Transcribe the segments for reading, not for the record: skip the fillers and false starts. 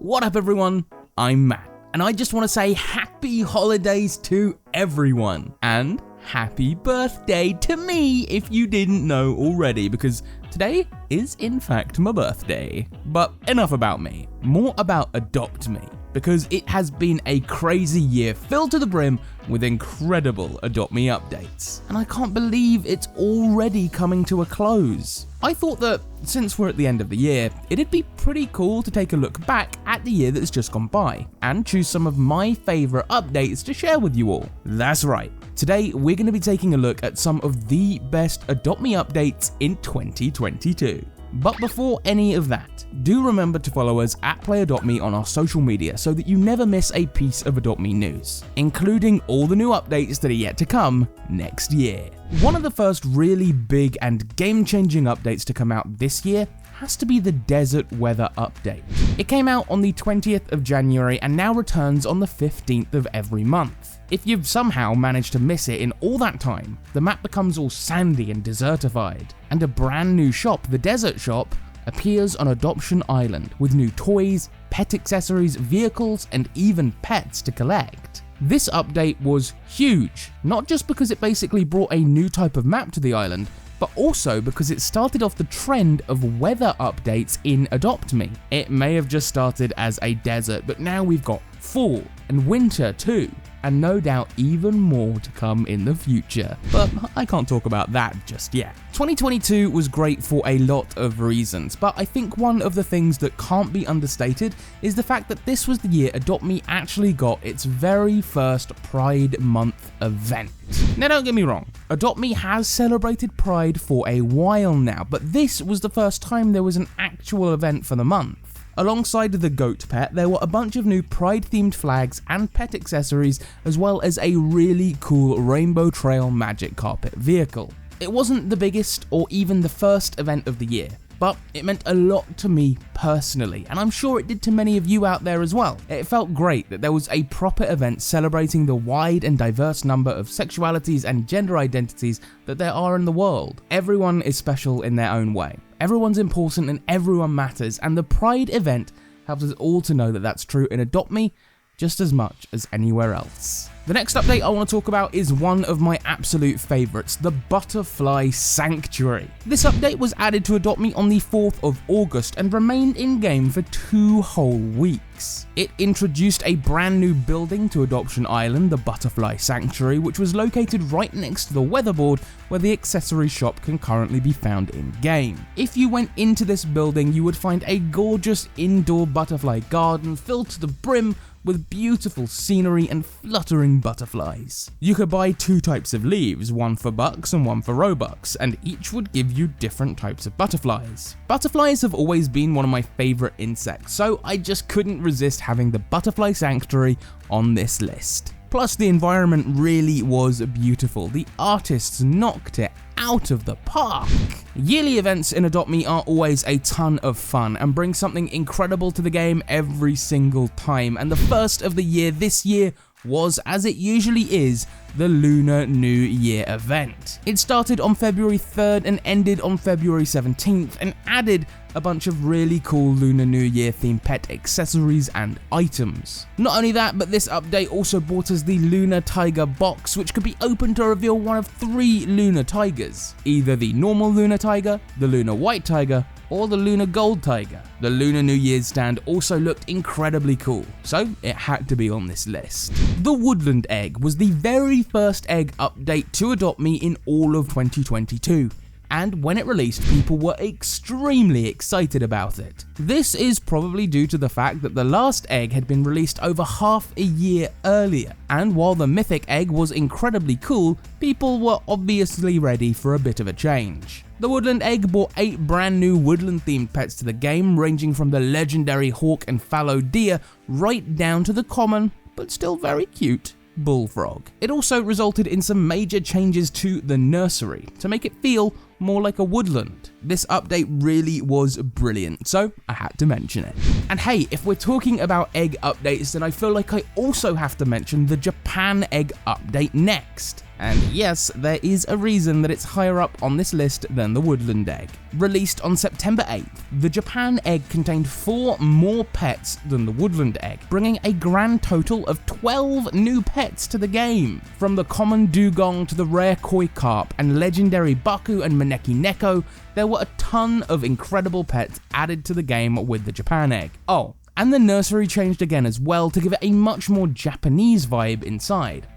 What up everyone, I'm Matt, and I just want to say happy holidays to everyone, and happy birthday to me if you didn't know already, because today is in fact my birthday. But enough about me, more about AdoptMe, because it has been a crazy year filled to the brim with incredible AdoptMe updates, and I can't believe it's already coming to a close. I thought that since we're at the end of the year, it'd be pretty cool to take a look back at the year that's just gone by and choose some of my favourite updates to share with you all. That's right, today we're going to be taking a look at some of the best AdoptMe updates in 2022. But before any of that, do remember to follow us at PlayAdoptMe on our social media so that you never miss a piece of AdoptMe news, including all the new updates that are yet to come next year. One of the first really big and game-changing updates to come out this year has to be the desert weather update. It came out on the 20th of January and now returns on the 15th of every month. If you've somehow managed to miss it in all that time, the map becomes all sandy and desertified, and a brand new shop, the Desert Shop, appears on Adoption Island with new toys, pet accessories, vehicles, and even pets to collect. This update was huge, not just because it basically brought a new type of map to the island, but also because it started off the trend of weather updates in AdoptMe. It may have just started as a desert, but now we've got fall and winter too, and no doubt even more to come in the future. But I can't talk about that just yet. 2022 was great for a lot of reasons, but I think one of the things that can't be understated is the fact that this was the year AdoptMe actually got its very first Pride Month event. Now don't get me wrong, AdoptMe has celebrated Pride for a while now, but this was the first time there was an actual event for the month. Alongside the goat pet, there were a bunch of new Pride-themed flags and pet accessories, as well as a really cool Rainbow Trail Magic Carpet vehicle. It wasn't the biggest or even the first event of the year, but it meant a lot to me personally, and I'm sure it did to many of you out there as well. It felt great that there was a proper event celebrating the wide and diverse number of sexualities and gender identities that there are in the world. Everyone is special in their own way. Everyone's important and everyone matters, and the Pride event helps us all to know that that's true in AdoptMe just as much as anywhere else. The next update I want to talk about is one of my absolute favourites, the Butterfly Sanctuary. This update was added to AdoptMe on the 4th of August and remained in-game for 2 whole weeks. It introduced a brand new building to Adoption Island, the Butterfly Sanctuary, which was located right next to the weatherboard where the accessory shop can currently be found in-game. If you went into this building, you would find a gorgeous indoor butterfly garden filled to the brim with beautiful scenery and fluttering butterflies. You could buy 2 types of leaves, one for bucks and one for Robux, and each would give you different types of butterflies. Butterflies have always been one of my favourite insects, so I just couldn't resist having the Butterfly Sanctuary on this list. Plus, the environment really was beautiful. The artists knocked it out of the park. Yearly events in AdoptMe are always a ton of fun and bring something incredible to the game every single time, and the first of the year this year was, as it usually is, the Lunar New Year event. It started on February 3rd and ended on February 17th and added a bunch of really cool Lunar New Year themed pet accessories and items. Not only that, but this update also brought us the Lunar Tiger box, which could be opened to reveal one of 3 Lunar Tigers. Either the normal Lunar Tiger, the Lunar White Tiger, or the Lunar Gold Tiger. The Lunar New Year's stand also looked incredibly cool, so it had to be on this list. The Woodland Egg was the very first egg update to AdoptMe in all of 2022. And when it released, people were extremely excited about it. This is probably due to the fact that the last egg had been released over half a year earlier, and while the mythic egg was incredibly cool, people were obviously ready for a bit of a change. The Woodland Egg brought 8 brand new woodland themed pets to the game, ranging from the legendary hawk and fallow deer right down to the common, but still very cute, bullfrog. It also resulted in some major changes to the nursery to make it feel more like a woodland. This update really was brilliant, so I had to mention it. And hey, if we're talking about egg updates, then I feel like I also have to mention the Japan egg update next. And yes, there is a reason that it's higher up on this list than the Woodland Egg. Released on September 8th, the Japan Egg contained 4 more pets than the Woodland Egg, bringing a grand total of 12 new pets to the game. From the common dugong to the rare koi carp and legendary Baku and Maneki Neko, there were a ton of incredible pets added to the game with the Japan Egg. Oh, and the nursery changed again as well to give it a much more Japanese vibe inside.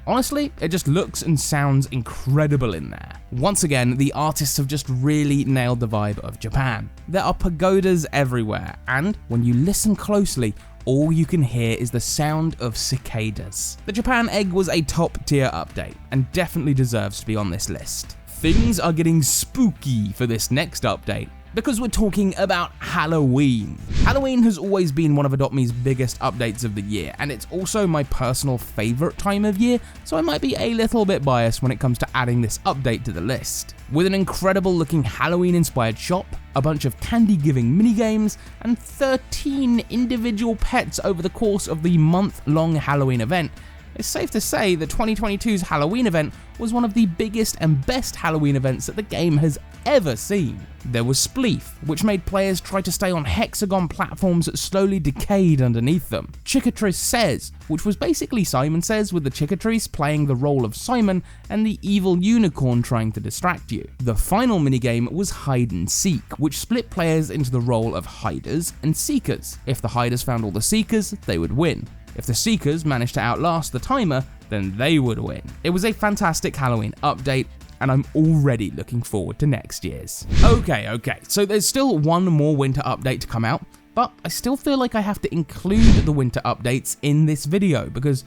Honestly, it just looks and sounds incredible in there. Once again, the artists have just really nailed the vibe of Japan. There are pagodas everywhere, and when you listen closely, all you can hear is the sound of cicadas. The Japan Egg was a top tier update, and definitely deserves to be on this list. Things are getting spooky for this next update, because we're talking about Halloween. Halloween has always been one of AdoptMe's biggest updates of the year, and it's also my personal favorite time of year, so I might be a little bit biased when it comes to adding this update to the list. With an incredible looking Halloween inspired shop, a bunch of candy giving minigames, and 13 individual pets over the course of the month-long Halloween event, it's safe to say that 2022's Halloween event was one of the biggest and best Halloween events that the game has ever seen. There was Spleef, which made players try to stay on hexagon platforms that slowly decayed underneath them. Chickatrice Says, which was basically Simon Says with the Chickatrice playing the role of Simon and the evil unicorn trying to distract you. The final minigame was Hide and Seek, which split players into the role of hiders and seekers. If the hiders found all the seekers, they would win. If the seekers managed to outlast the timer, then they would win. It was a fantastic Halloween update, and I'm already looking forward to next year's. Okay, so there's still one more winter update to come out, but I still feel like I have to include the winter updates in this video because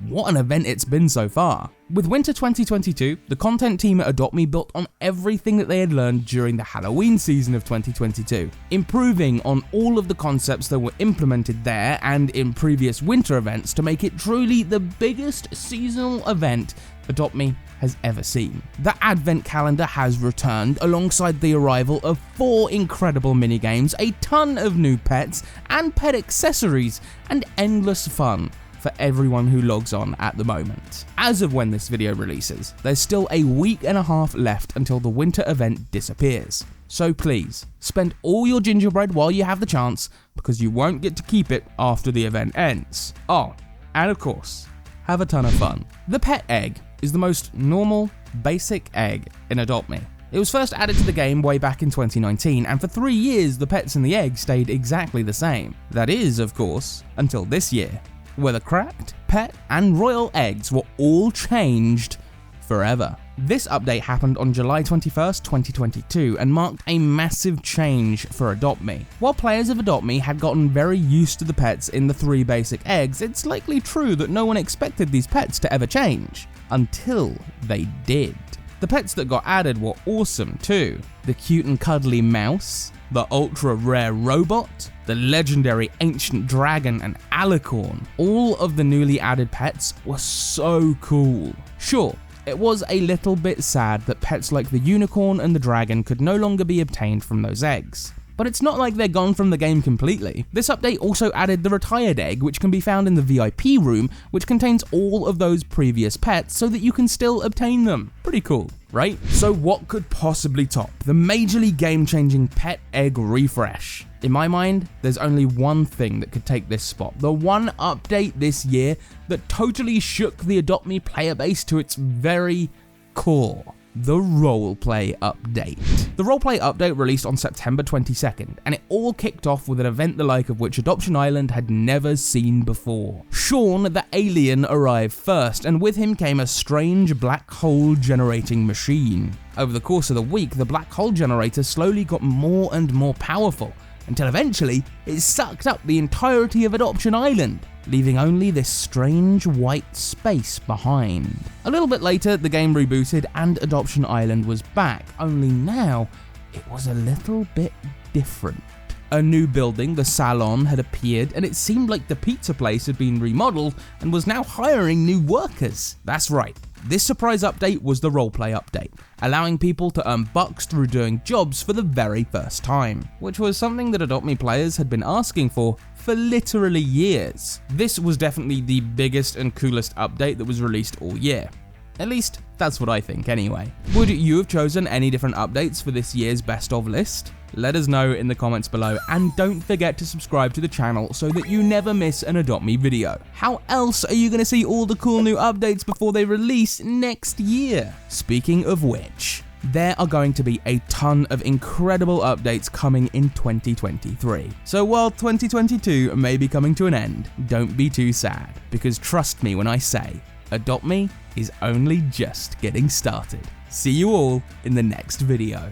what an event it's been so far. With Winter 2022, the content team at AdoptMe built on everything that they had learned during the Halloween season of 2022, improving on all of the concepts that were implemented there and in previous winter events to make it truly the biggest seasonal event AdoptMe has ever seen. The advent calendar has returned alongside the arrival of 4 incredible minigames, a ton of new pets and pet accessories, and endless fun for everyone who logs on at the moment. As of when this video releases, there's still a week and a half left until the winter event disappears. So please, spend all your gingerbread while you have the chance, because you won't get to keep it after the event ends. Oh, and of course, have a ton of fun. The pet egg is the most normal, basic egg in AdoptMe. It was first added to the game way back in 2019, and for 3 years the pets in the egg stayed exactly the same. That is, of course, until this year, where the cracked, pet, and royal eggs were all changed forever. This update happened on July 21st, 2022, and marked a massive change for AdoptMe. While players of AdoptMe had gotten very used to the pets in the 3 basic eggs, it's likely true that no one expected these pets to ever change, until they did. The pets that got added were awesome too. The cute and cuddly mouse, the ultra rare robot, the legendary ancient dragon and alicorn. All of the newly added pets were so cool. Sure, it was a little bit sad that pets like the unicorn and the dragon could no longer be obtained from those eggs, but it's not like they're gone from the game completely. This update also added the retired egg, which can be found in the VIP room, which contains all of those previous pets so that you can still obtain them. Pretty cool, right? So what could possibly top the majorly game-changing pet egg refresh? In my mind, there's only one thing that could take this spot. The one update this year that totally shook the AdoptMe player base to its very core. The Roleplay update. The Roleplay update released on September 22nd, and it all kicked off with an event the like of which Adoption Island had never seen before. Sean the alien arrived first, and with him came a strange black hole generating machine. Over the course of the week, the black hole generator slowly got more and more powerful, until eventually it sucked up the entirety of Adoption Island, leaving only this strange white space behind. A little bit later, the game rebooted and Adoption Island was back, only now it was a little bit different. A new building, the Salon, had appeared, and it seemed like the pizza place had been remodeled and was now hiring new workers. That's right. This surprise update was the Roleplay update, allowing people to earn bucks through doing jobs for the very first time, which was something that AdoptMe players had been asking for literally years. This was definitely the biggest and coolest update that was released all year. At least, that's what I think anyway. Would you have chosen any different updates for this year's best of list? Let us know in the comments below, and don't forget to subscribe to the channel so that you never miss an Adopt Me video. How else are you going to see all the cool new updates before they release next year? Speaking of which, there are going to be a ton of incredible updates coming in 2023. So while 2022 may be coming to an end, don't be too sad, because trust me when I say, Adopt Me is only just getting started. See you all in the next video.